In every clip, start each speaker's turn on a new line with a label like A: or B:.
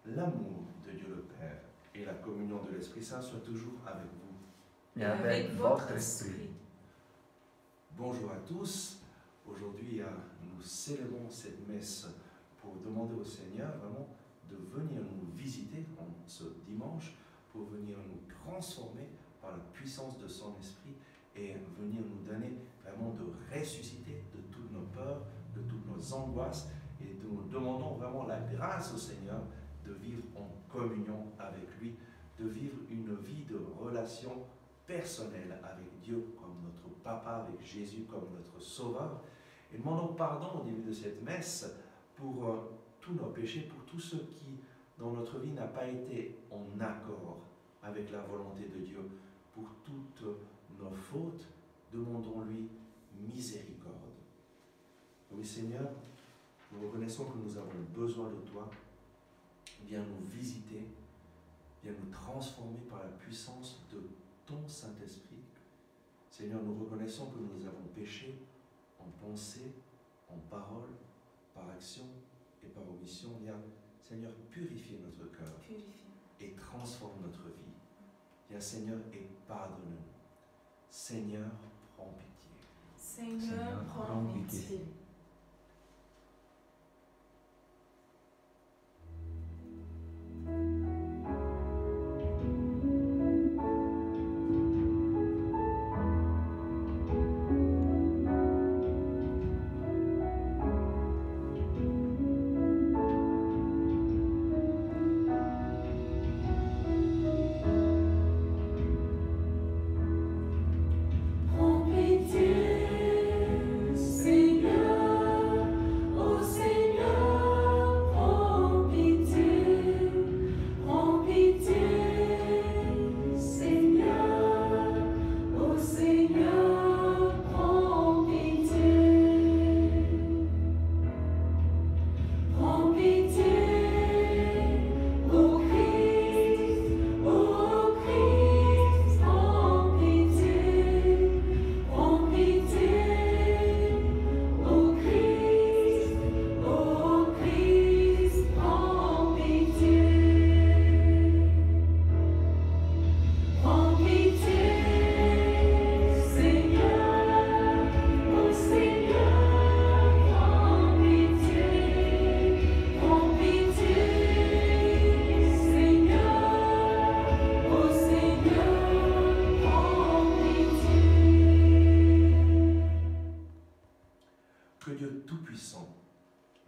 A: L'amour de Dieu le Père et la communion de l'Esprit Saint soient toujours avec vous.
B: Et avec votre esprit.
A: Bonjour à tous. Aujourd'hui, nous célébrons cette messe pour demander au Seigneur vraiment de venir nous visiter en ce dimanche, pour venir nous transformer par la puissance de son Esprit et venir nous donner vraiment de ressusciter de toutes nos peurs, de toutes nos angoisses, et nous demandons vraiment la grâce au Seigneur de vivre en communion avec lui, de vivre une vie de relation personnelle avec Dieu comme notre Papa, avec Jésus comme notre Sauveur. Et demandons pardon au début de cette messe pour tous nos péchés, pour tout ce qui dans notre vie n'a pas été en accord avec la volonté de Dieu. Pour toutes nos fautes, demandons-lui miséricorde. Oui Seigneur, nous reconnaissons que nous avons besoin de toi. Viens nous visiter, viens nous transformer par la puissance de ton Saint-Esprit. Seigneur, nous reconnaissons que nous avons péché en pensée, en parole, par action et par omission. Viens, Seigneur, purifier notre cœur et transforme notre vie. Viens, Seigneur, et pardonne-nous. Seigneur, prends pitié.
B: Seigneur, prends pitié.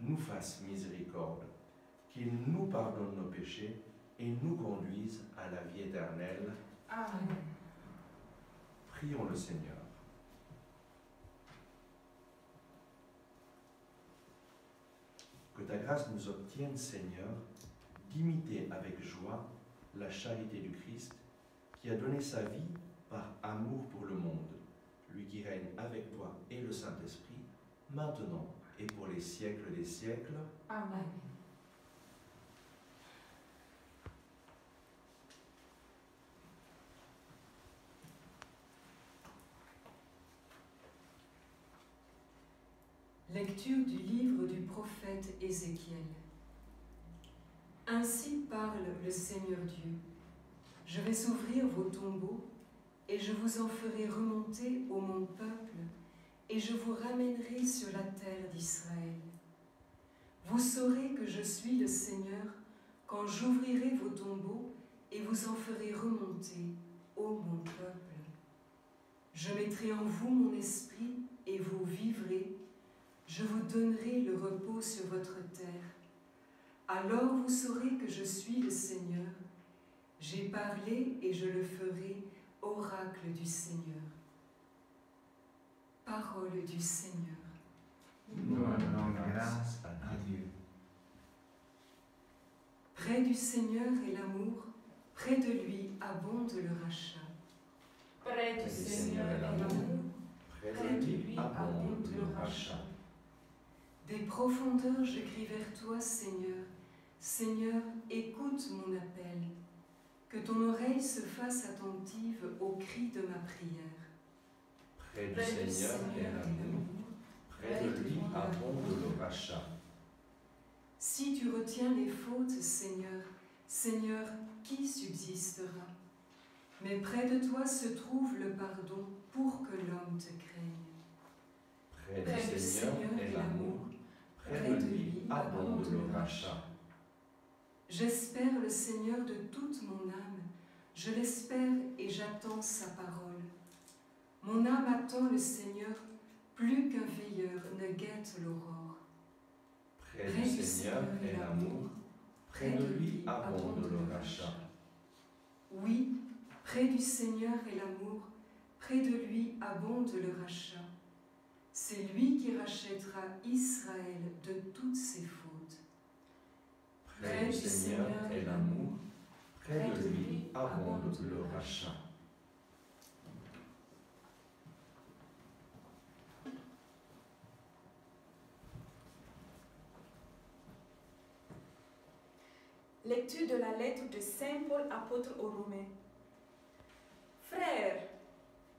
A: nous fasse miséricorde, qu'il nous pardonne nos péchés et nous conduise à la vie éternelle.
B: Amen.
A: Prions le Seigneur. Que ta grâce nous obtienne, Seigneur, d'imiter avec joie la charité du Christ qui a donné sa vie par amour pour le monde, lui qui règne avec toi et le Saint-Esprit, maintenant et pour les siècles des siècles.
B: Amen.
C: Lecture du livre du prophète Ézéchiel. Ainsi parle le Seigneur Dieu. Je vais ouvrir vos tombeaux et je vous en ferai remonter au mon peuple et je vous ramènerai sur la terre d'Israël. Vous saurez que je suis le Seigneur quand j'ouvrirai vos tombeaux et vous en ferai remonter, ô mon peuple. Je mettrai en vous mon esprit et vous vivrez. Je vous donnerai le repos sur votre terre. Alors vous saurez que je suis le Seigneur. J'ai parlé et je le ferai, oracle du Seigneur. Parole du Seigneur.
D: Nous rendons grâce à Dieu.
C: Près du Seigneur est l'amour, près de lui abonde le rachat.
B: Près du Seigneur est l'amour,
A: Près de lui abonde le rachat.
C: Des profondeurs je crie vers toi, Seigneur. Seigneur, écoute mon appel. Que ton oreille se fasse attentive au cri de ma prière.
A: Près du Seigneur est l'amour, près de lui abonde le rachat.
C: Si tu retiens les fautes, Seigneur, Seigneur, qui subsistera? Mais près de toi se trouve le pardon pour que l'homme te craigne.
A: Près du Seigneur est l'amour, près de lui abonde le rachat.
C: J'espère le Seigneur de toute mon âme, je l'espère et j'attends sa parole. Mon âme attend le Seigneur, plus qu'un veilleur ne guette l'aurore.
A: Près du Seigneur est l'amour, près de lui abonde le rachat.
C: Oui, près du Seigneur est l'amour, près de lui abonde le rachat. C'est lui qui rachètera Israël de toutes ses fautes.
A: Près du Seigneur est l'amour, près de lui abonde le rachat.
B: Lecture de la lettre de Saint Paul, apôtre aux Romains. Frères,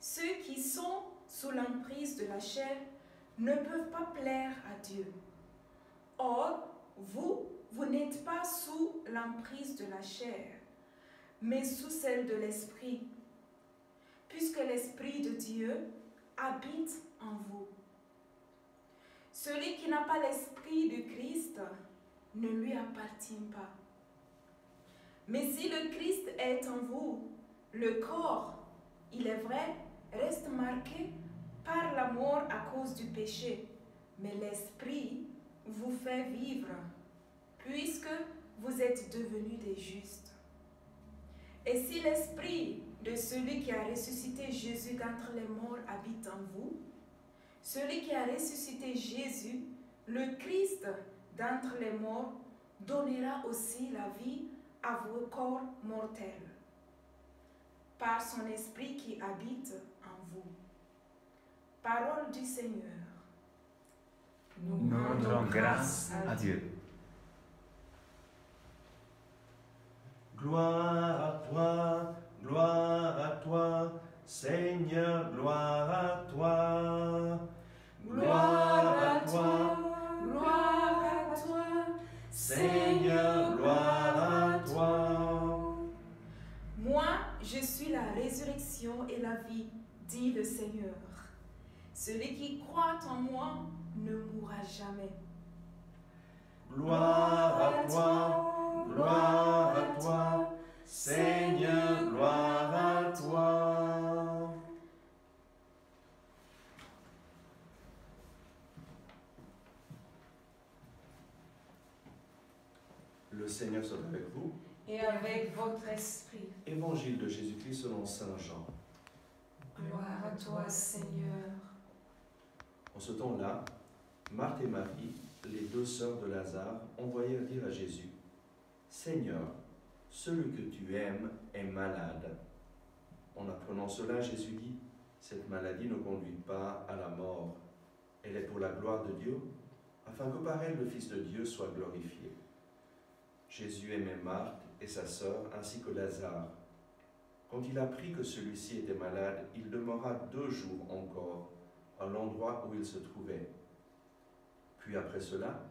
B: ceux qui sont sous l'emprise de la chair ne peuvent pas plaire à Dieu. Or, vous n'êtes pas sous l'emprise de la chair, mais sous celle de l'Esprit, puisque l'Esprit de Dieu habite en vous. Celui qui n'a pas l'Esprit de Christ ne lui appartient pas. Mais si le Christ est en vous, le corps, il est vrai, reste marqué par la mort à cause du péché, mais l'Esprit vous fait vivre, puisque vous êtes devenus des justes. Et si l'Esprit de celui qui a ressuscité Jésus d'entre les morts habite en vous, celui qui a ressuscité Jésus, le Christ d'entre les morts, donnera aussi la vie à vos corps mortels, par son Esprit qui habite en vous. Parole du Seigneur.
D: Nous rendons grâce à Dieu.
A: Gloire à toi, Seigneur, gloire à toi.
B: Gloire à toi, Seigneur, gloire à toi. Moi, je suis la résurrection et la vie, dit le Seigneur. Celui qui croit en moi ne mourra jamais.
A: Gloire à toi, Seigneur, gloire à toi. Le Seigneur soit avec vous.
B: Et avec votre esprit.
A: Évangile de Jésus-Christ selon saint Jean.
B: Gloire toi, Seigneur.
A: En ce temps-là, Marthe et Marie, les deux sœurs de Lazare, envoyèrent dire à Jésus, « Seigneur, celui que tu aimes est malade. » En apprenant cela, Jésus dit, « Cette maladie ne conduit pas à la mort. Elle est pour la gloire de Dieu, afin que par elle le Fils de Dieu soit glorifié. » Jésus aimait Marthe et sa sœur, ainsi que Lazare. Quand il apprit que celui-ci était malade, il demeura 2 jours encore à l'endroit où il se trouvait. Puis après cela,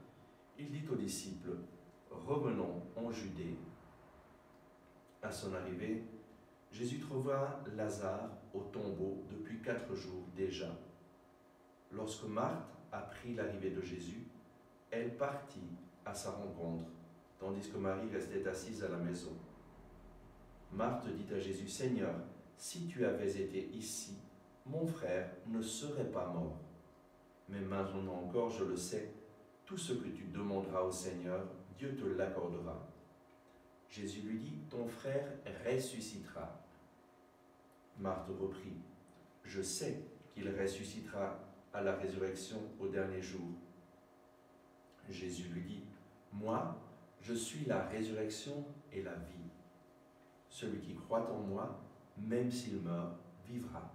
A: il dit aux disciples, « Revenons en Judée. » À son arrivée, Jésus trouva Lazare au tombeau depuis 4 jours déjà. Lorsque Marthe apprit l'arrivée de Jésus, elle partit à sa rencontre, tandis que Marie restait assise à la maison. Marthe dit à Jésus, « Seigneur, si tu avais été ici, mon frère ne serait pas mort. Mais maintenant encore, je le sais, tout ce que tu demanderas au Seigneur, Dieu te l'accordera. » Jésus lui dit, « Ton frère ressuscitera. » Marthe reprit, « Je sais qu'il ressuscitera à la résurrection au dernier jour. » Jésus lui dit, « Moi, je suis la résurrection et la vie. Celui qui croit en moi, même s'il meurt, vivra.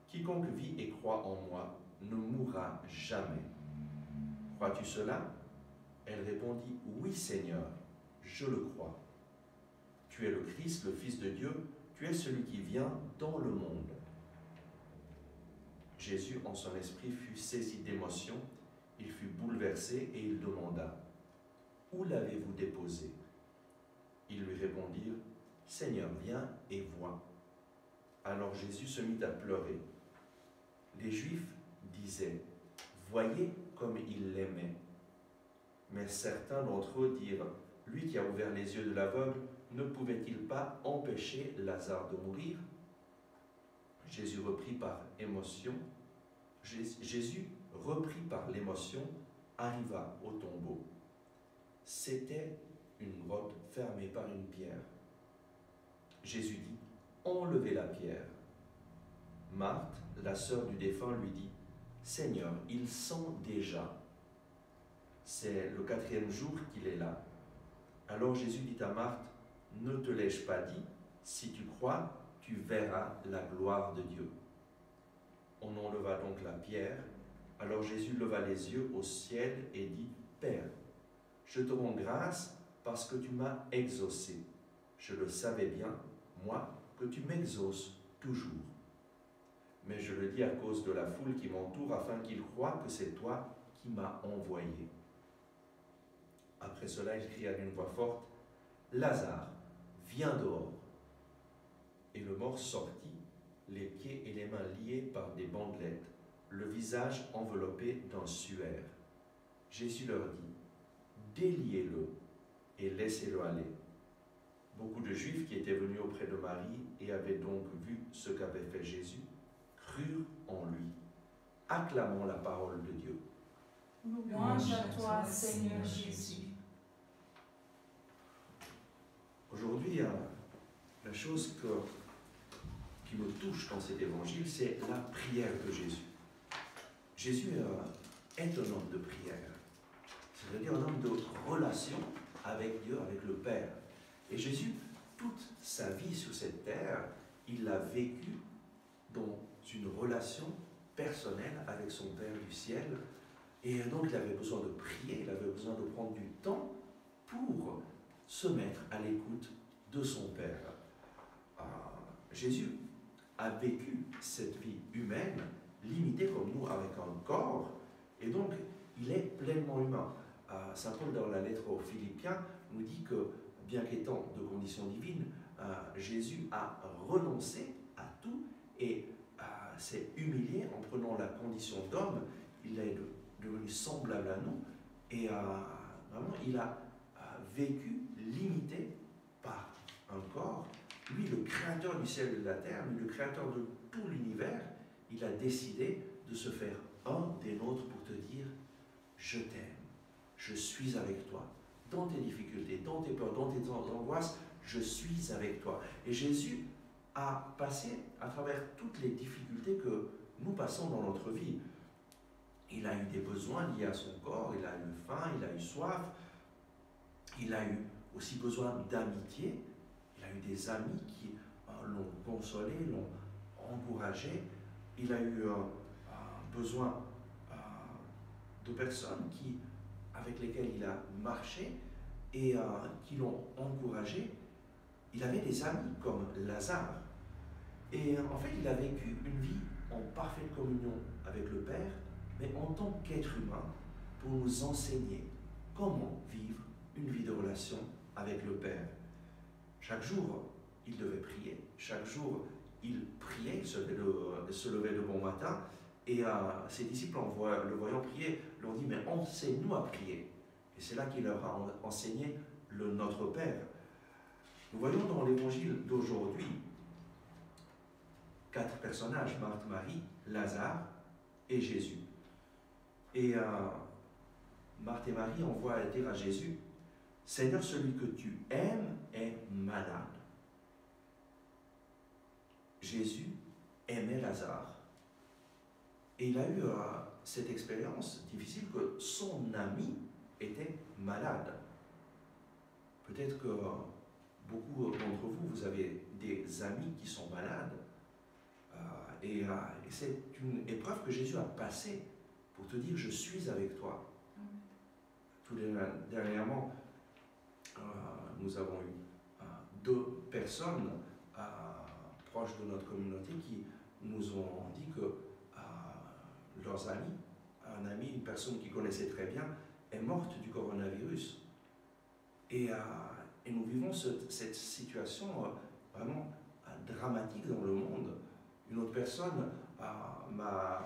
A: Quiconque vit et croit en moi ne mourra jamais. Crois-tu cela ? » Elle répondit, « Oui, Seigneur, je le crois. Tu es le Christ, le Fils de Dieu, tu es celui qui vient dans le monde. » Jésus, en son esprit, fut saisi d'émotion, il fut bouleversé et il demanda, « Où l'avez-vous déposé ?» Ils lui répondirent, « Seigneur, viens et vois. » Alors Jésus se mit à pleurer. Les Juifs disaient, « Voyez comme il l'aimait. » Mais certains d'entre eux dirent, « Lui qui a ouvert les yeux de l'aveugle, ne pouvait-il pas empêcher Lazare de mourir ?» Jésus reprit par l'émotion, arriva au tombeau. C'était une grotte fermée par une pierre. Jésus dit, « Enlevez la pierre. » Marthe, la sœur du défunt, lui dit, « Seigneur, il sent déjà. C'est le 4e jour qu'il est là. » Alors Jésus dit à Marthe, « Ne te l'ai-je pas dit, si tu crois, tu verras la gloire de Dieu. » On enleva donc la pierre. Alors Jésus leva les yeux au ciel et dit, « Père, je te rends grâce parce que tu m'as exaucé. Je le savais bien, moi, que tu m'exauces toujours. Mais je le dis à cause de la foule qui m'entoure, afin qu'ils croient que c'est toi qui m'as envoyé. » Après cela, il cria d'une voix forte, « Lazare, viens dehors. » Et le mort sortit, les pieds et les mains liés par des bandelettes, le visage enveloppé d'un suaire. Jésus leur dit, « Déliez-le et laissez-le aller. » Beaucoup de Juifs qui étaient venus auprès de Marie et avaient donc vu ce qu'avait fait Jésus, crurent en lui. Acclamons la parole de Dieu.
B: Louange à toi, Seigneur Jésus.
A: Aujourd'hui, la chose qui me touche dans cet évangile, c'est la prière de Jésus. Jésus est un homme de prière, c'est-à-dire un homme de relation avec Dieu, avec le Père. Et Jésus, toute sa vie sur cette terre, il l'a vécu dans une relation personnelle avec son Père du ciel. Et donc il avait besoin de prier, il avait besoin de prendre du temps pour se mettre à l'écoute de son Père. Jésus a vécu cette vie humaine, limitée comme nous, avec un corps, et donc il est pleinement humain. Saint Paul, dans la lettre aux Philippiens, nous dit que, bien qu'étant de condition divine, Jésus a renoncé à tout et s'est humilié en prenant la condition d'homme. Il est devenu semblable à nous et vraiment il a vécu limité par un corps. Lui, le créateur du ciel et de la terre, lui, le créateur de tout l'univers, il a décidé de se faire un des nôtres pour te dire « Je t'aime, je suis avec toi, dans tes difficultés, dans tes peurs, dans tes angoisses, je suis avec toi. » Et Jésus a passé à travers toutes les difficultés que nous passons dans notre vie. Il a eu des besoins liés à son corps, il a eu faim, il a eu soif, il a eu aussi besoin d'amitié, il a eu des amis qui l'ont consolé, l'ont encouragé, il a eu besoin de personnes avec lesquelles il a marché et qui l'ont encouragé. Il avait des amis comme Lazare. Et en fait, il a vécu une vie en parfaite communion avec le Père, mais en tant qu'être humain, pour nous enseigner comment vivre une vie de relation avec le Père. Chaque jour, il devait prier. Chaque jour, il priait, il se levait de bon matin, et ses disciples, le voyant prier, leur ont dit « Mais enseigne-nous à prier ». Et c'est là qu'il leur a enseigné le Notre Père. Nous voyons dans l'évangile d'aujourd'hui 4 personnages, Marthe, Marie, Lazare et Jésus. Et Marthe et Marie envoient dire à Jésus, « Seigneur, celui que tu aimes est malade. » Jésus aimait Lazare. Et il a eu cette expérience difficile que son ami était malade. Peut-être que beaucoup d'entre vous, vous avez des amis qui sont malades. Et c'est une épreuve que Jésus a passée pour te dire, je suis avec toi. Tout dernièrement, nous avons eu 2 personnes proches de notre communauté qui nous ont dit que leurs amis, une personne qu'ils connaissaient très bien, est morte du coronavirus. Et nous vivons cette situation vraiment dramatique dans le monde. Une autre personne m'a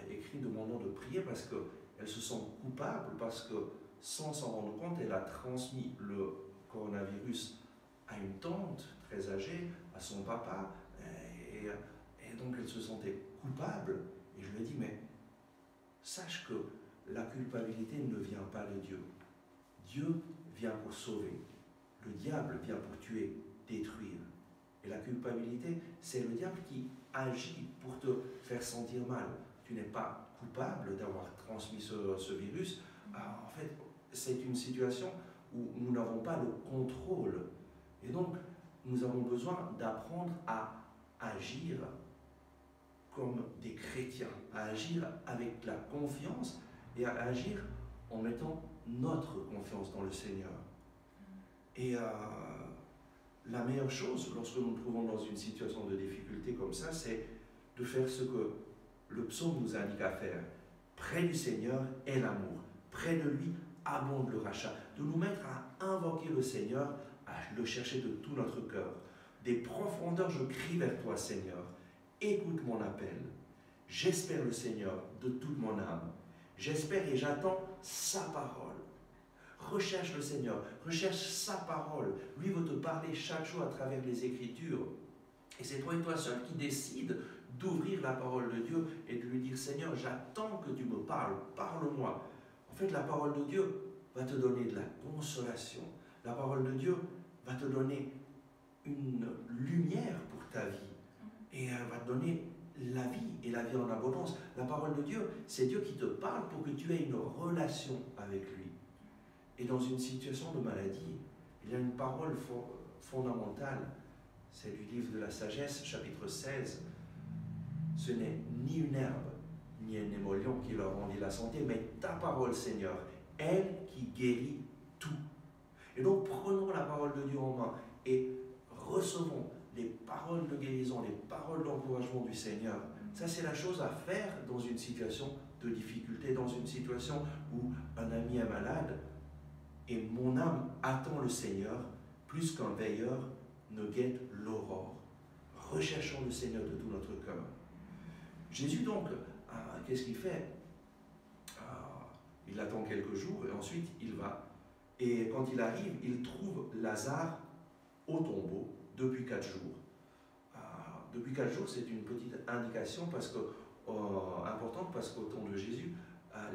A: écrit demandant de prier parce qu'elle se sent coupable, parce que sans s'en rendre compte, elle a transmis le coronavirus à une tante très âgée, à son papa, et donc elle se sentait coupable. Et je lui ai dit, mais sache que la culpabilité ne vient pas de Dieu. Dieu vient pour sauver. Le diable vient pour tuer, détruire. Et la culpabilité, c'est le diable qui agit pour te faire sentir mal. Tu n'es pas coupable d'avoir transmis ce virus. En fait, c'est une situation où nous n'avons pas le contrôle. Et donc, nous avons besoin d'apprendre à agir comme des chrétiens, à agir avec la confiance et à agir en mettant notre confiance dans le Seigneur. Et la meilleure chose, lorsque nous nous trouvons dans une situation de difficulté comme ça, c'est de faire ce que le psaume nous indique à faire. Près du Seigneur est l'amour. Près de lui abonde le rachat. De nous mettre à invoquer le Seigneur, à le chercher de tout notre cœur. Des profondeurs, je crie vers toi, Seigneur. Écoute mon appel. J'espère le Seigneur de toute mon âme. J'espère et j'attends sa parole. Recherche le Seigneur, recherche sa parole. Lui veut te parler chaque jour à travers les Écritures. Et c'est toi et toi seul qui décide d'ouvrir la parole de Dieu et de lui dire, Seigneur, j'attends que tu me parles, parle-moi. En fait, la parole de Dieu va te donner de la consolation. La parole de Dieu va te donner une lumière pour ta vie. Et elle va te donner la vie et la vie en abondance. La parole de Dieu, c'est Dieu qui te parle pour que tu aies une relation avec lui. Et dans une situation de maladie, il y a une parole fondamentale. C'est du livre de la sagesse, chapitre 16. Ce n'est ni une herbe, ni un émollient qui leur rendit la santé, mais ta parole, Seigneur, elle qui guérit tout. Et donc, prenons la parole de Dieu en main et recevons les paroles de guérison, les paroles d'encouragement du Seigneur. Ça, c'est la chose à faire dans une situation de difficulté, dans une situation où un ami est malade. Et mon âme attend le Seigneur plus qu'un veilleur ne guette l'aurore. Recherchons le Seigneur de tout notre cœur. Jésus donc, qu'est-ce qu'il fait? Il attend quelques jours et ensuite il va. Et quand il arrive, il trouve Lazare au tombeau depuis 4 jours. Depuis 4 jours, c'est une petite indication importante parce qu'au temps de Jésus,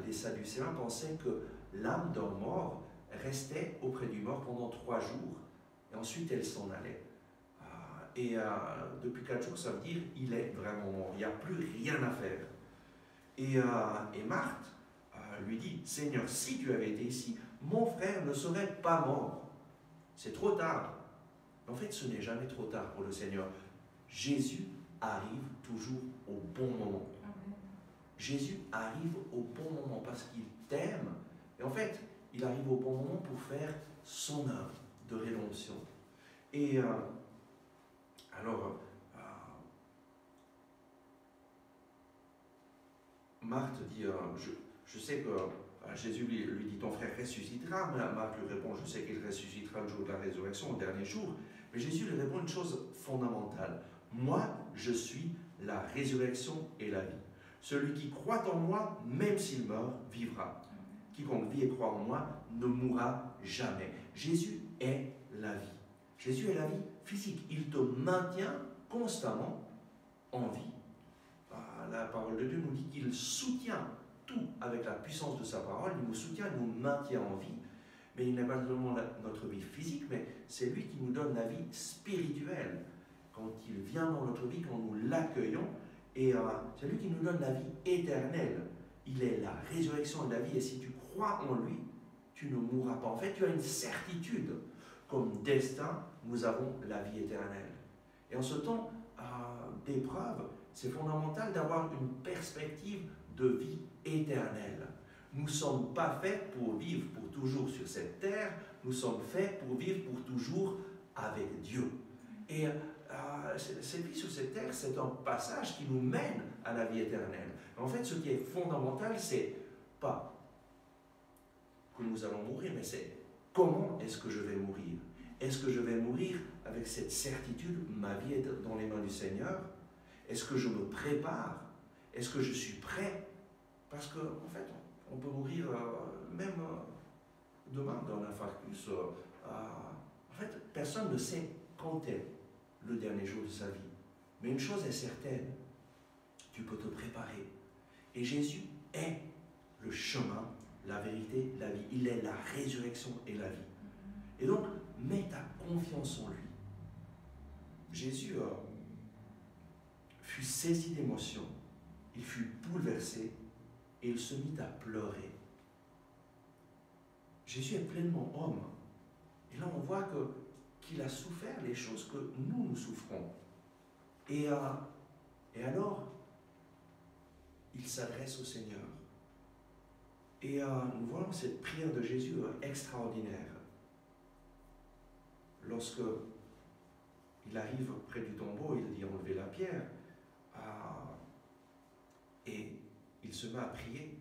A: les Sadducéens pensaient que l'âme d'un mort restait auprès du mort pendant 3 jours et ensuite elle s'en allait. et depuis 4 jours, ça veut dire il est vraiment mort. Il n'y a plus rien à faire. Et Marthe lui dit, Seigneur, si tu avais été ici, mon frère ne serait pas mort. C'est trop tard. En fait, ce n'est jamais trop tard pour le Seigneur. Jésus arrive toujours au bon moment.
B: Amen.
A: Jésus arrive au bon moment parce qu'il t'aime. Et en fait, il arrive au bon moment pour faire son œuvre de rédemption. Et alors, Marthe dit, je sais que Jésus lui dit, ton frère ressuscitera. Marthe lui répond, je sais qu'il ressuscitera le jour de la résurrection, au dernier jour. Mais Jésus lui répond une chose fondamentale. Moi, je suis la résurrection et la vie. Celui qui croit en moi, même s'il meurt, vivra. Quiconque vit et croit en moi ne mourra jamais. Jésus est la vie. Jésus est la vie physique. Il te maintient constamment en vie. La parole de Dieu nous dit qu'il soutient tout avec la puissance de sa parole. Il nous soutient, il nous maintient en vie. Mais il n'est pas seulement notre vie physique, mais c'est lui qui nous donne la vie spirituelle. Quand il vient dans notre vie, quand nous l'accueillons, et c'est lui qui nous donne la vie éternelle. Il est la résurrection et la vie, et si tu crois en lui, tu ne mourras pas. En fait, tu as une certitude. Comme destin, nous avons la vie éternelle. Et en ce temps d'épreuve, c'est fondamental d'avoir une perspective de vie éternelle. Nous ne sommes pas faits pour vivre pour toujours sur cette terre, nous sommes faits pour vivre pour toujours avec Dieu. Et cette vie sur cette terre, c'est un passage qui nous mène à la vie éternelle. En fait, ce qui est fondamental, c'est pas que nous allons mourir, mais c'est comment est-ce que je vais mourir. Est-ce que je vais mourir avec cette certitude, ma vie est dans les mains du Seigneur? Est-ce que je me prépare? Est-ce que je suis prêt? Parce qu'en fait, on peut mourir même demain d'un infarctus. En fait, personne ne sait quand est le dernier jour de sa vie. Mais une chose est certaine, tu peux te préparer. Et Jésus est le chemin, la vérité, la vie. Il est la résurrection et la vie. Et donc, mets ta confiance en lui. Jésus fut saisi d'émotion, il fut bouleversé et il se mit à pleurer. Jésus est pleinement homme. Et là, on voit qu'il a souffert les choses que nous souffrons. Et alors, il s'adresse au Seigneur. Et nous voyons cette prière de Jésus extraordinaire. Lorsque il arrive près du tombeau, il dit enlever la pierre. Et il se met à prier.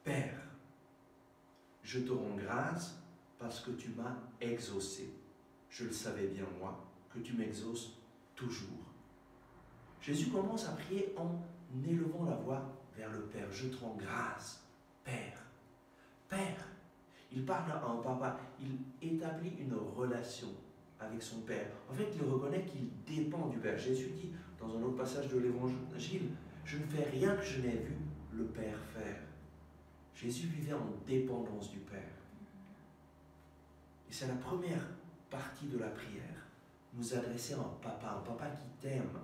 A: Père, je te rends grâce parce que tu m'as exaucé. Je le savais bien moi, que tu m'exauces toujours. Jésus commence à prier en élevant la voix vers le Père. Je te rends grâce, Père. Père. Il parle à un papa, il établit une relation avec son Père. En fait, il reconnaît qu'il dépend du Père. Jésus dit dans un autre passage de l'Évangile, je ne fais rien que je n'ai vu le Père faire. Jésus vivait en dépendance du Père. Et c'est la première partie de la prière. Nous adresser à un papa qui t'aime.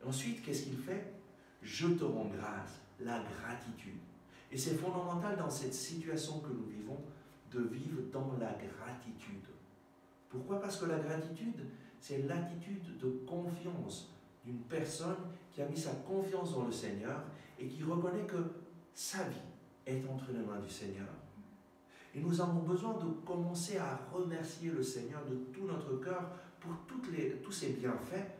A: Et ensuite, qu'est-ce qu'il fait? Je te rends grâce, la gratitude. Et c'est fondamental dans cette situation que nous vivons, de vivre dans la gratitude. Pourquoi? Parce que la gratitude, c'est l'attitude de confiance d'une personne qui a mis sa confiance dans le Seigneur et qui reconnaît que sa vie est entre les mains du Seigneur. Et nous avons besoin de commencer à remercier le Seigneur de tout notre cœur pour tous ses bienfaits.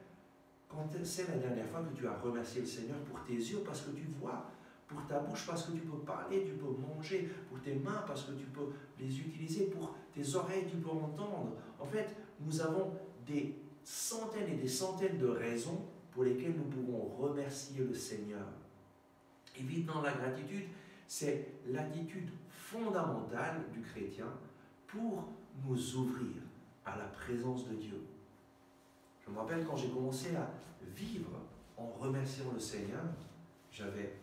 A: Quand c'est la dernière fois que tu as remercié le Seigneur pour tes yeux parce que tu vois, pour ta bouche parce que tu peux parler, tu peux manger, pour tes mains parce que tu peux les utiliser, pour tes oreilles tu peux entendre. En fait, nous avons des centaines et des centaines de raisons pour lesquelles nous pouvons remercier le Seigneur. Et vivre dans la gratitude, c'est l'attitude fondamentale du chrétien pour nous ouvrir à la présence de Dieu. Je me rappelle quand j'ai commencé à vivre en remerciant le Seigneur, j'avais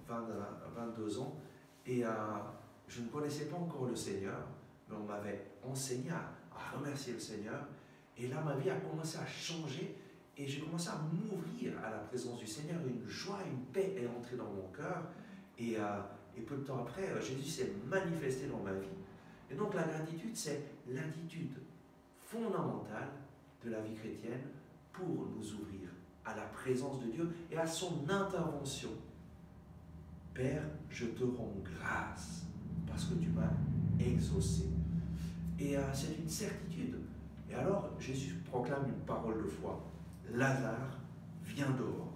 A: 22 ans et je ne connaissais pas encore le Seigneur, mais on m'avait enseigné à remercier le Seigneur Et là, ma vie a commencé à changer et j'ai commencé à m'ouvrir à la présence du Seigneur. Une joie, une paix est entrée dans mon cœur. Et peu de temps après, Jésus s'est manifesté dans ma vie. Et donc la gratitude, c'est l'attitude fondamentale de la vie chrétienne pour nous ouvrir à la présence de Dieu et à son intervention. Père, je te rends grâce parce que tu m'as exaucé. Et c'est une certitude. Et alors, Jésus proclame une parole de foi. Lazare, viens dehors.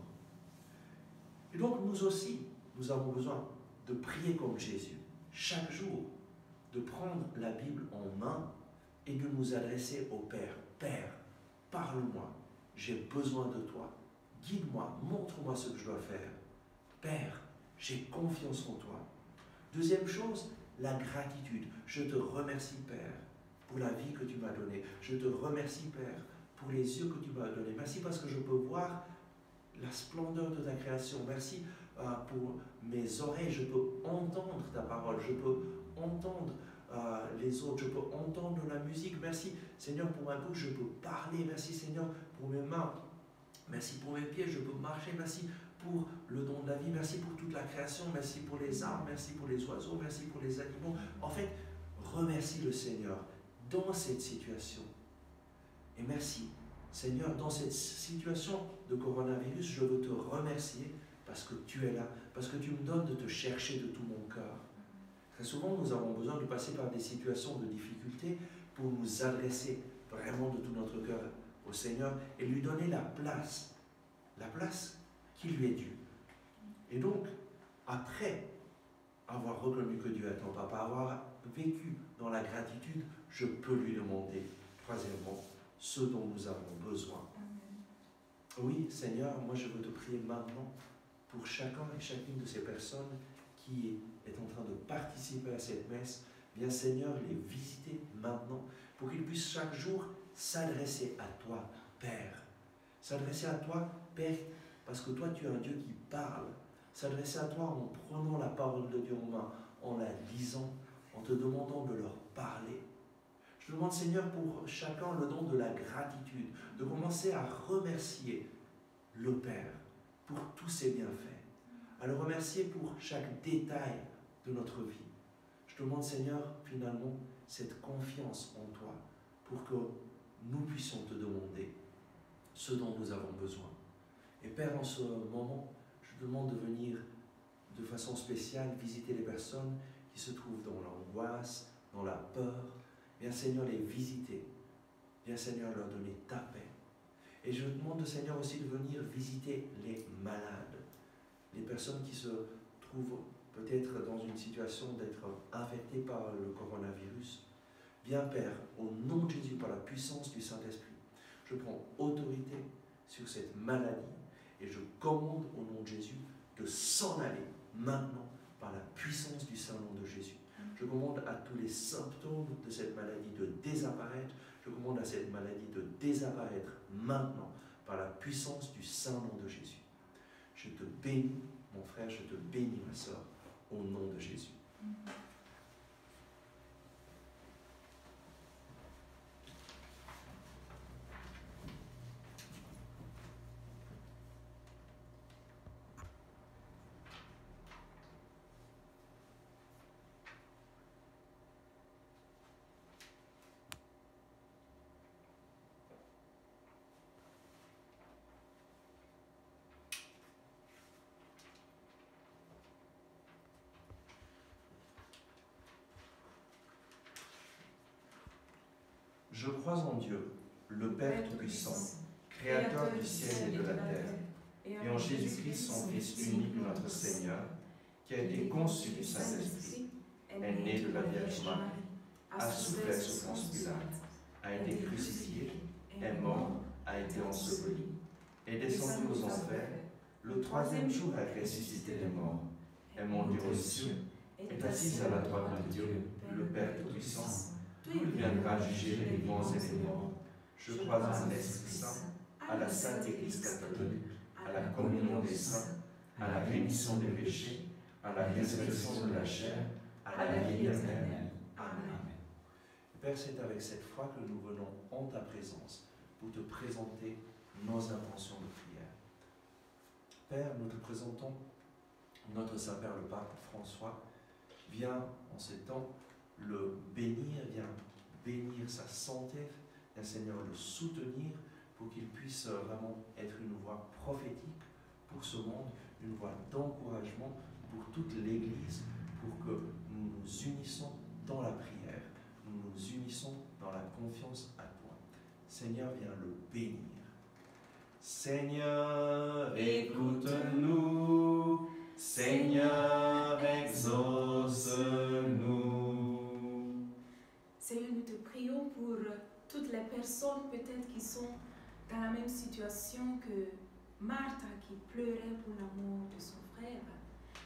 A: Et donc, nous aussi, nous avons besoin de prier comme Jésus, chaque jour, de prendre la Bible en main et de nous adresser au Père. Père, parle-moi, j'ai besoin de toi. Guide-moi, montre-moi ce que je dois faire. Père, j'ai confiance en toi. Deuxième chose, la gratitude. Je te remercie, Père, pour la vie que tu m'as donnée. Je te remercie, Père, pour les yeux que tu m'as donnés. Merci parce que je peux voir la splendeur de ta création. Merci pour mes oreilles. Je peux entendre ta parole. Je peux entendre les autres. Je peux entendre la musique. Merci, Seigneur, pour ma bouche. Je peux parler. Merci, Seigneur, pour mes mains. Merci pour mes pieds. Je peux marcher. Merci pour le don de la vie. Merci pour toute la création. Merci pour les arbres. Merci pour les oiseaux. Merci pour les animaux. En fait, remercie le Seigneur dans cette situation. Et merci, Seigneur, dans cette situation de coronavirus, je veux te remercier parce que tu es là, parce que tu me donnes de te chercher de tout mon cœur. Très souvent, nous avons besoin de passer par des situations de difficulté pour nous adresser vraiment de tout notre cœur au Seigneur et lui donner la place qui lui est due. Et donc, après avoir reconnu que Dieu est ton papa, avoir vécu dans la gratitude, je peux lui demander, troisièmement, ce dont nous avons besoin. Oui, Seigneur, moi je veux te prier maintenant pour chacun et chacune de ces personnes qui est en train de participer à cette messe. Bien, Seigneur, les visiter maintenant pour qu'ils puissent chaque jour s'adresser à toi, Père. S'adresser à toi, Père, parce que toi, tu es un Dieu qui parle. S'adresser à toi en prenant la parole de Dieu en main, en la lisant, en te demandant de leur parler. Je demande, Seigneur, pour chacun le don de la gratitude, de commencer à remercier le Père pour tous ses bienfaits, à le remercier pour chaque détail de notre vie. Je demande, Seigneur, finalement, cette confiance en toi pour que nous puissions te demander ce dont nous avons besoin. Et Père, en ce moment, je demande de venir de façon spéciale visiter les personnes qui se trouvent dans l'angoisse, dans la peur. Viens, Seigneur, les visiter. Viens, Seigneur, leur donner ta paix. Et je demande, Seigneur, aussi de venir visiter les malades, les personnes qui se trouvent peut-être dans une situation d'être infectées par le coronavirus. Viens, Père, au nom de Jésus, par la puissance du Saint-Esprit, je prends autorité sur cette maladie et je commande au nom de Jésus de s'en aller maintenant par la puissance du Saint-Nom de Jésus. Je commande à tous les symptômes de cette maladie de désapparaître. Je commande à cette maladie de désapparaître maintenant par la puissance du Saint-Nom de Jésus. Je te bénis, mon frère, je te bénis, ma sœur, au nom de Jésus. Je crois en Dieu, le Père Tout-Puissant, Créateur du ciel et de la terre, et en Jésus-Christ, son Fils unique, notre Seigneur, qui a été conçu du Saint-Esprit, est né de la Vierge Marie, a souffert sous Ponce Pilate, a été crucifié, est mort, a été enseveli, est descendu aux enfers, le troisième jour a ressuscité les morts, est monté aux cieux, est assis à la droite de Dieu, le Père Tout-Puissant. D'où il viendra juger les vivants et les morts. Je crois en l'Esprit Saint, à la Sainte Église catholique, à la communion des saints, à la rémission des péchés, à la résurrection de la chair, à la vie éternelle. Amen. Père, c'est avec cette foi que nous venons en ta présence. pour te présenter nos intentions de prière. Père, nous te présentons notre Saint-Père le Pape François. Viens en ces temps le bénir, viens bénir sa santé, viens Seigneur le soutenir pour qu'il puisse vraiment être une voix prophétique pour ce monde, une voix d'encouragement pour toute l'Église, pour que nous nous unissons dans la prière, nous nous unissons dans la confiance à toi. Seigneur, viens le bénir. Seigneur, écoute-nous. Seigneur, exauce-nous.
B: Seigneur, nous te prions pour toutes les personnes peut-être qui sont dans la même situation que Marthe qui pleurait pour la mort de son frère.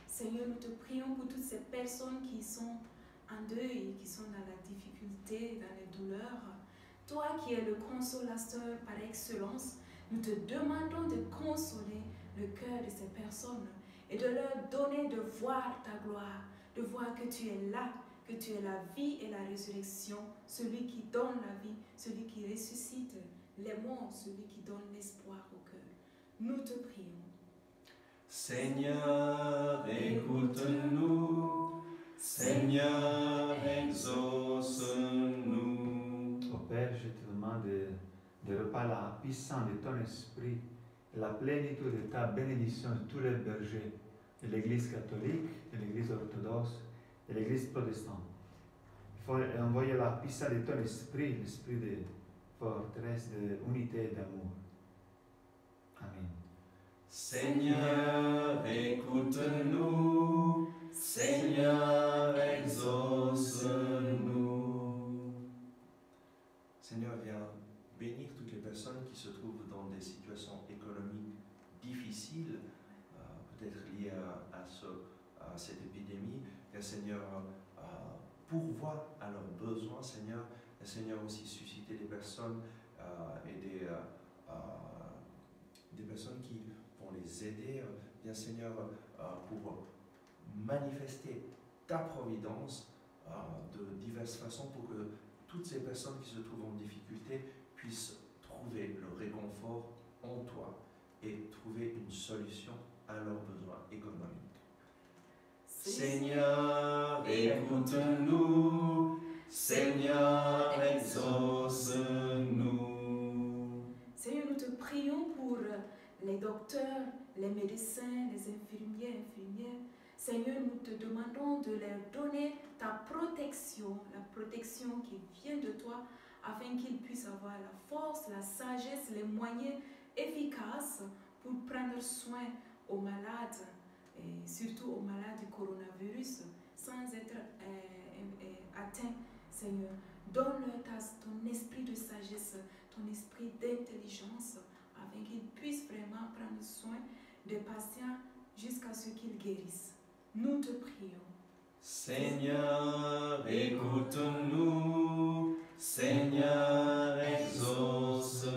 B: Seigneur, nous te prions pour toutes ces personnes qui sont en deuil, qui sont dans la difficulté, dans les douleurs. Toi qui es le consolateur par excellence, nous te demandons de consoler le cœur de ces personnes et de leur donner de voir ta gloire, de voir que tu es là, que tu es la vie et la résurrection, celui qui donne la vie, celui qui ressuscite les morts, celui qui donne l'espoir au cœur. Nous te prions.
A: Seigneur, écoute-nous. Seigneur, exauce-nous.
D: Ô Père, je te demande de repas la puissance de ton esprit et la plénitude de ta bénédiction sur tous les bergers de l'Église catholique, de l'Église orthodoxe, de l'Église protestante. Il faut envoyer la puissance de ton esprit, l'esprit de forteresse, d'unité et d'amour. Amen.
A: Seigneur, écoute-nous. Seigneur, exauce-nous. Seigneur, viens bénir toutes les personnes qui se trouvent dans des situations économiques difficiles, peut-être liées à cette épidémie. Et Seigneur, pourvoir à leurs besoins, Seigneur. Et Seigneur, aussi susciter des personnes et des personnes qui vont les aider, bien Seigneur, pour manifester ta providence de diverses façons pour que toutes ces personnes qui se trouvent en difficulté puissent trouver le réconfort en toi et trouver une solution à leurs besoins économiques. Seigneur, écoute-nous. Seigneur, exauce-nous.
B: Seigneur, nous te prions pour les docteurs, les médecins, les infirmières. Seigneur, nous te demandons de leur donner ta protection, la protection qui vient de toi, afin qu'ils puissent avoir la force, la sagesse, les moyens efficaces pour prendre soin aux malades, et surtout aux malades du coronavirus, sans être atteints. Seigneur, donne-leur ton esprit de sagesse, ton esprit d'intelligence, afin qu'ils puissent vraiment prendre soin des patients jusqu'à ce qu'ils guérissent. Nous te prions.
A: Seigneur, écoute-nous. Seigneur, exauce-nous.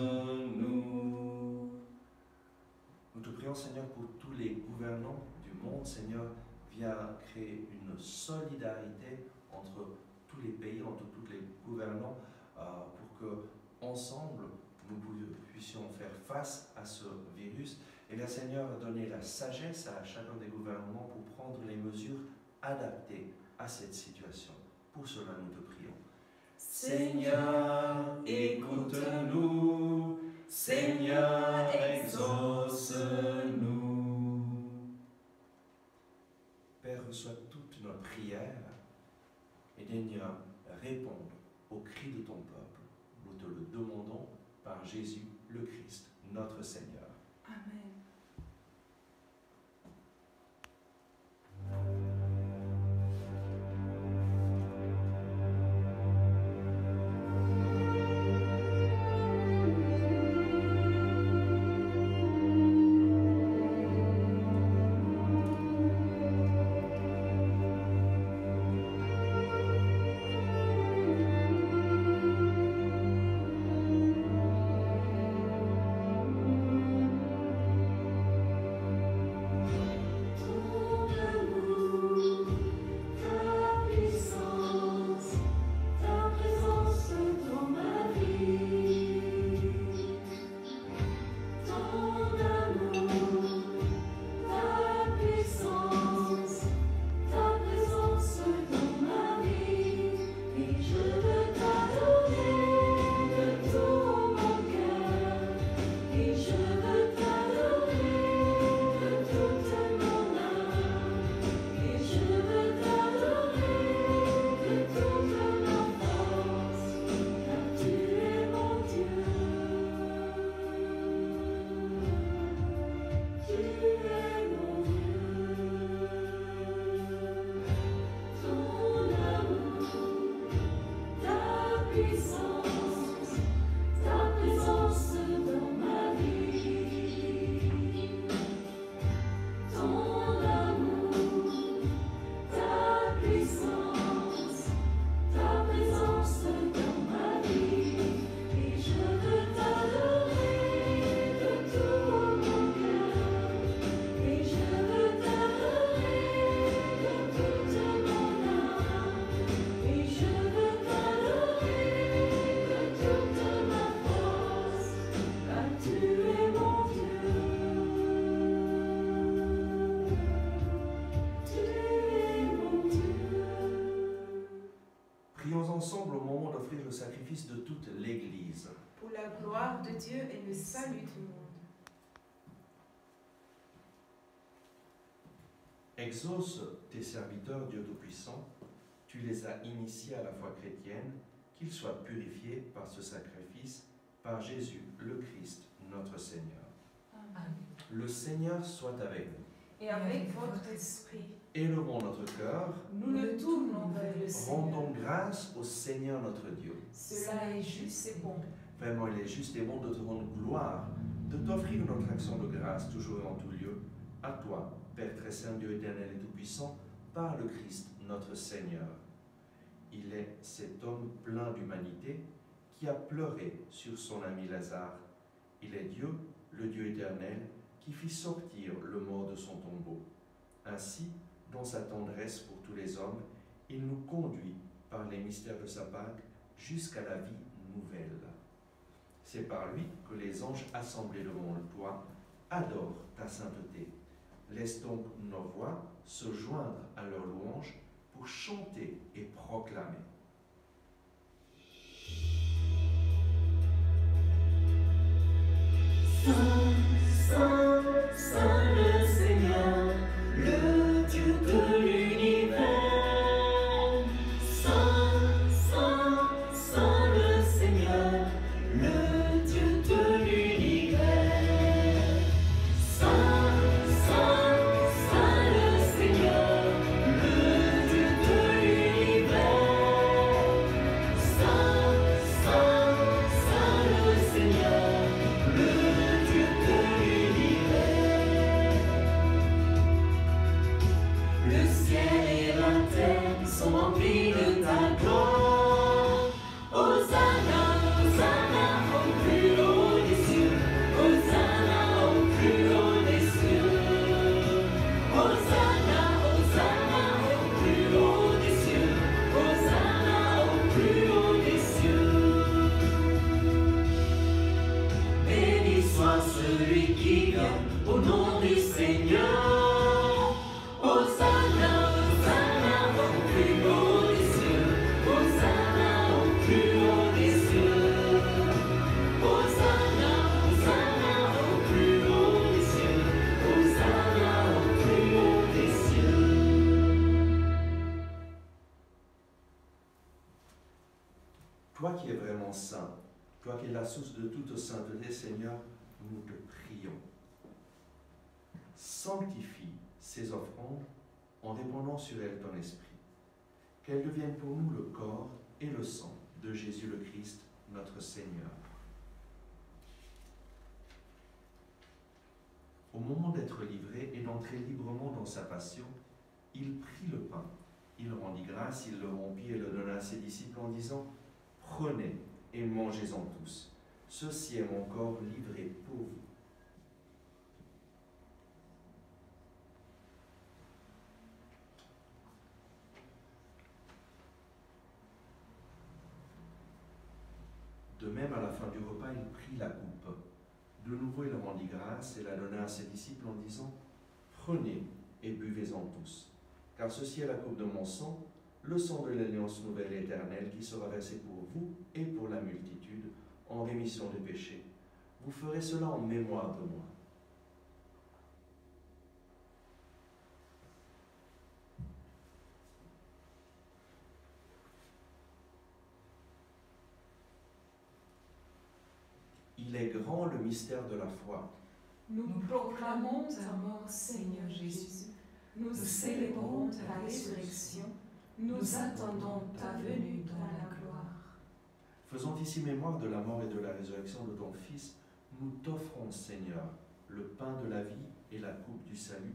A: Nous te prions, Seigneur, pour tous les gouvernants du monde. Seigneur, viens créer une solidarité entre tous les pays, entre tous les gouvernants, pour que ensemble nous puissions faire face à ce virus. Et bien, Seigneur, donner la sagesse à chacun des gouvernements pour prendre les mesures adaptées à cette situation. Pour cela, nous te prions. Seigneur, écoute-nous. Seigneur, exauce-nous. Père, reçois toutes nos prières et daigne répondre aux cris de ton peuple. Nous te le demandons par Jésus le Christ, notre Seigneur.
B: Amen.
A: Exauce tes serviteurs, Dieu Tout-Puissant, tu les as initiés à la foi chrétienne, qu'ils soient purifiés par ce sacrifice, par Jésus, le Christ, notre Seigneur.
C: Amen.
A: Le Seigneur soit avec nous.
B: Et avec votre esprit,
A: Élevons notre cœur,
B: nous nous tournons vers le Seigneur.
A: rendons grâce au Seigneur notre Dieu.
B: Cela est juste et bon.
A: Vraiment, il est juste et bon de te rendre gloire, de t'offrir notre action de grâce, toujours et en tout lieu, à toi, Père très saint, Dieu éternel et tout-puissant, par le Christ, notre Seigneur. Il est cet homme plein d'humanité qui a pleuré sur son ami Lazare. Il est Dieu, le Dieu éternel, qui fit sortir le mort de son tombeau. Ainsi, dans sa tendresse pour tous les hommes, il nous conduit par les mystères de sa Pâque jusqu'à la vie nouvelle. C'est par lui que les anges assemblés devant toi adorent ta sainteté. Laisse donc nos voix se joindre à leur louange pour chanter et proclamer.
E: Saint, Saint, Saint le Seigneur, le Dieu de l'univers. Saint, Saint, Saint le Seigneur, le Dieu de l'univers. Saint, Saint, Saint le Seigneur, le Dieu de l'univers. Saint, Saint, Saint le Seigneur, le Dieu de l'univers. Le ciel et la terre sont remplis de ta gloire. Hosanna, Hosanna au plus haut des cieux. Hosanna au plus haut des cieux. Hosanna, Hosanna au plus haut des cieux. Hosanna au plus haut des cieux. Béni soit celui qui vient au nom du Seigneur. Hosanna, Hosanna au plus haut des cieux. Hosanna au plus haut des cieux. Hosanna, Hosanna au plus haut des cieux. Hosanna au plus haut des cieux.
A: Toi qui es vraiment saint, toi qui es la source de toute sainteté, Seigneur, nous te prions. Sanctifie ces offrandes en répandant sur elles ton esprit. Qu'elles deviennent pour nous le corps et le sang de Jésus le Christ, notre Seigneur. Au moment d'être livré et d'entrer librement dans sa passion, il prit le pain, il rendit grâce, il le rompit et le donna à ses disciples en disant « Prenez et mangez-en tous, ceci est mon corps livré pour vous. » De même, à la fin du repas, il prit la coupe. De nouveau, il rendit grâce et la donna à ses disciples en disant « Prenez et buvez-en tous, car ceci est la coupe de mon sang, le sang de l'alliance nouvelle et éternelle qui sera versé pour vous et pour la multitude en rémission des péchés. Vous ferez cela en mémoire de moi. » Il est grand le mystère de la foi.
B: Nous proclamons ta mort, Seigneur Jésus. Nous célébrons ta résurrection. Nous attendons ta venue dans la gloire.
A: Faisant ici mémoire de la mort et de la résurrection de ton Fils, nous t'offrons, Seigneur, le pain de la vie et la coupe du salut,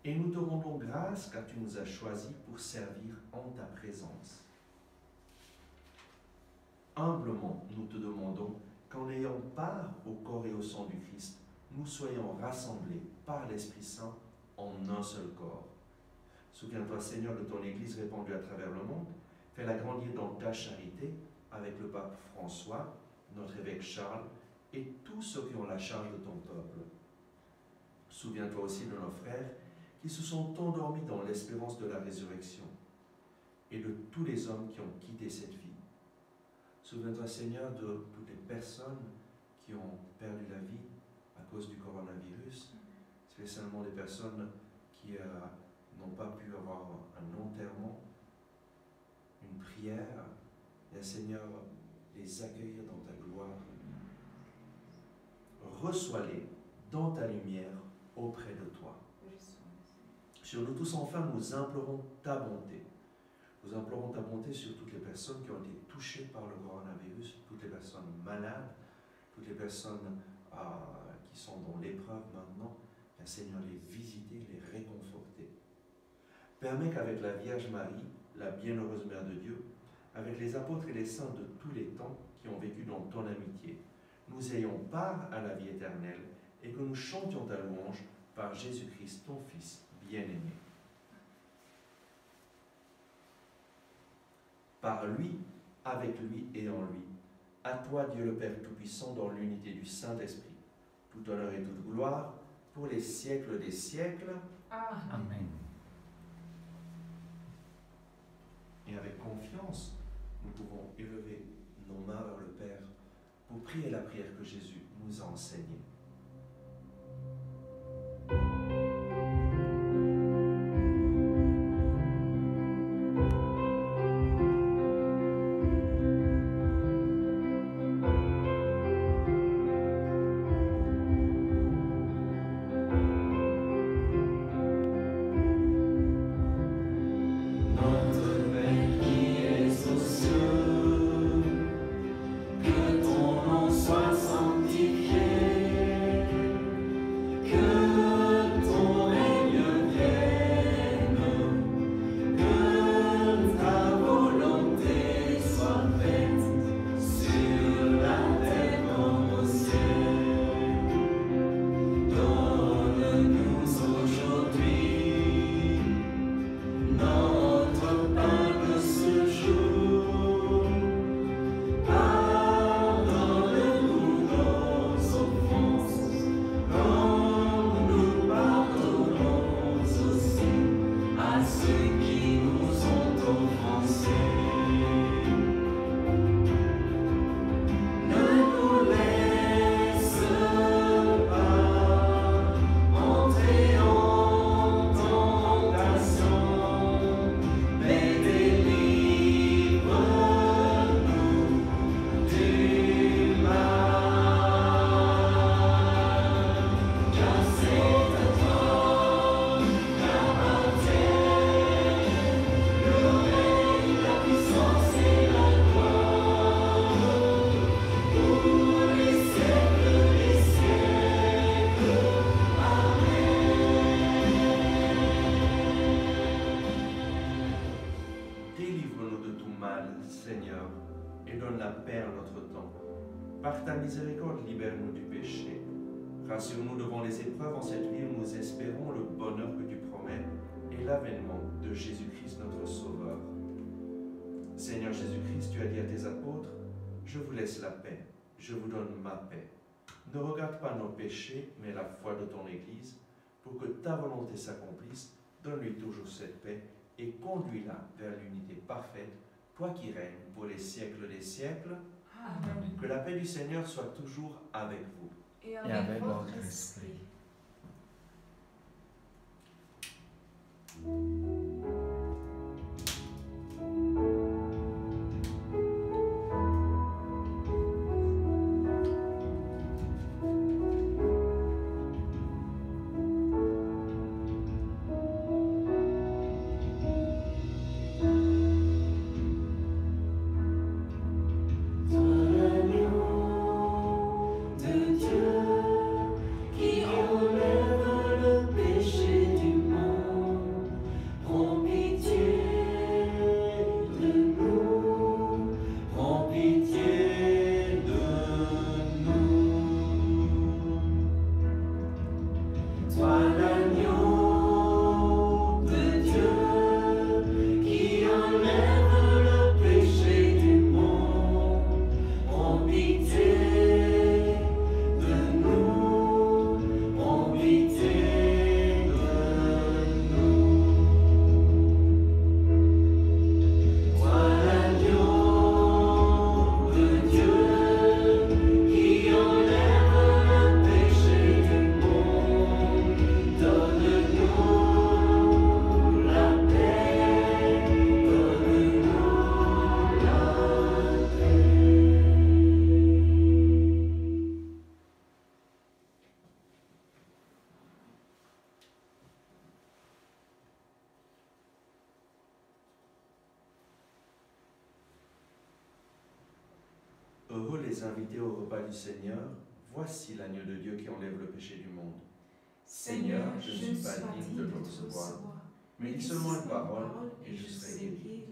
A: et nous te rendons grâce car tu nous as choisis pour servir en ta présence. Humblement, nous te demandons qu'en ayant part au corps et au sang du Christ, nous soyons rassemblés par l'Esprit Saint en un seul corps. Souviens-toi, Seigneur, de ton Église répandue à travers le monde. Fais-la grandir dans ta charité avec le pape François, notre évêque Charles et tous ceux qui ont la charge de ton peuple. Souviens-toi aussi de nos frères qui se sont endormis dans l'espérance de la résurrection et de tous les hommes qui ont quitté cette vie. Souviens-toi, Seigneur, de toutes les personnes qui ont perdu la vie à cause du coronavirus, spécialement des personnes qui n'ont pas pu avoir un enterrement, une prière, et Seigneur, les accueillir dans ta gloire. Reçois-les dans ta lumière auprès de toi. Sur nous tous, enfin, nous implorons ta bonté. Nous implorons ta bonté sur toutes les personnes qui ont été touchées par le coronavirus, toutes les personnes malades, toutes les personnes qui sont dans l'épreuve maintenant. Et Seigneur, les visiter, les réconforter. Permets qu'avec la Vierge Marie, la bienheureuse Mère de Dieu, avec les apôtres et les saints de tous les temps qui ont vécu dans ton amitié, nous ayons part à la vie éternelle et que nous chantions ta louange par Jésus-Christ, ton Fils bien-aimé. Par lui, avec lui et en lui, à toi Dieu le Père Tout-Puissant, dans l'unité du Saint-Esprit, tout honneur et toute gloire, pour les siècles des siècles.
B: Amen.
A: Et avec confiance, nous pouvons élever nos mains vers le Père pour prier la prière que Jésus nous a enseignée. Par ta miséricorde, libère-nous du péché. Rassure-nous devant les épreuves en cette vie où nous espérons le bonheur que tu promets et l'avènement de Jésus-Christ notre Sauveur. Seigneur Jésus-Christ, tu as dit à tes apôtres, « Je vous laisse la paix, je vous donne ma paix. Ne regarde pas nos péchés, mais la foi de ton Église, pour que ta volonté s'accomplisse. Donne-lui toujours cette paix et conduis-la vers l'unité parfaite, toi qui règnes pour les siècles des siècles. »
B: Amen.
A: Que la paix du Seigneur soit toujours avec vous.
B: Et avec votre esprit.
E: De
A: les inviter au repas du Seigneur, voici l'agneau de Dieu qui enlève le péché du monde. Seigneur, je ne suis pas digne de te recevoir, mais dis seulement une parole et je serai guéri.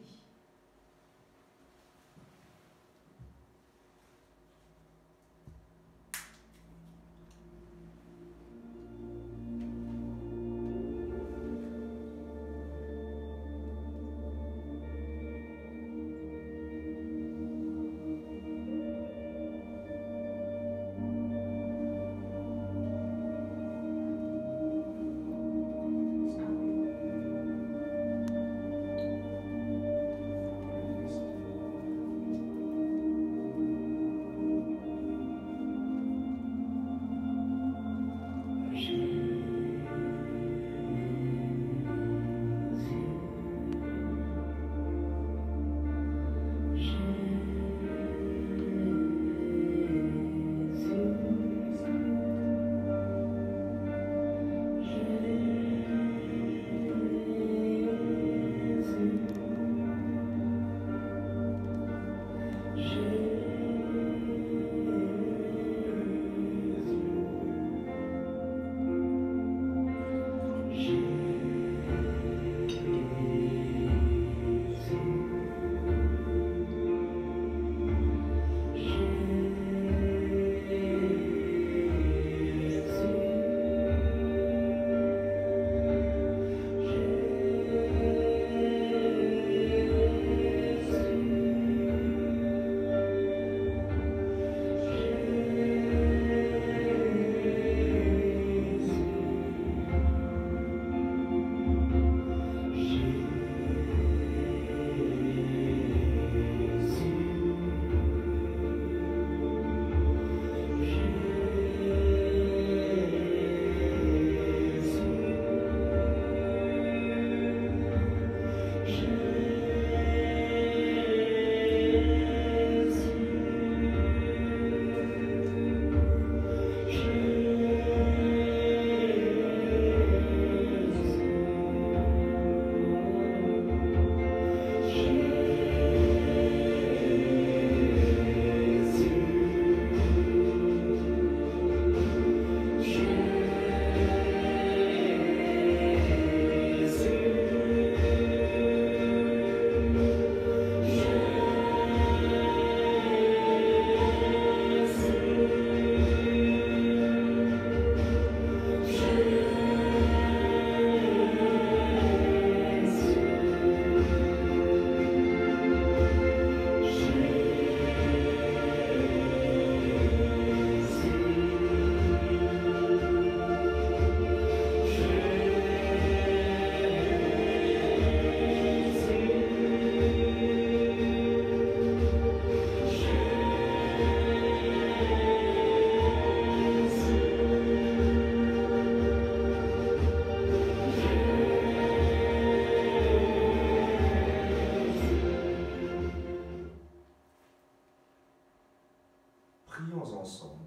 A: Prions ensemble.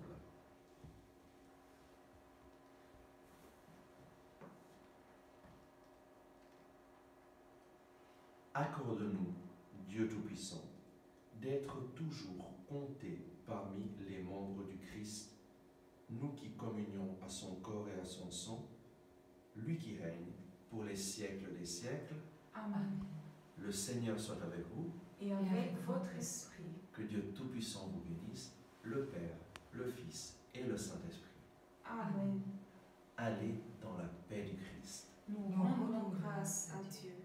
A: Accorde-nous, Dieu Tout-Puissant, d'être toujours comptés parmi les membres du Christ, nous qui communions à son corps et à son sang, lui qui règne pour les siècles des siècles.
B: Amen.
A: Le Seigneur soit avec vous.
B: Et avec votre esprit.
A: Que Dieu Tout-Puissant vous bénisse, le Père, le Fils et le Saint-Esprit.
B: Amen.
A: Allez dans la paix du Christ.
B: Nous rendons grâce à Dieu.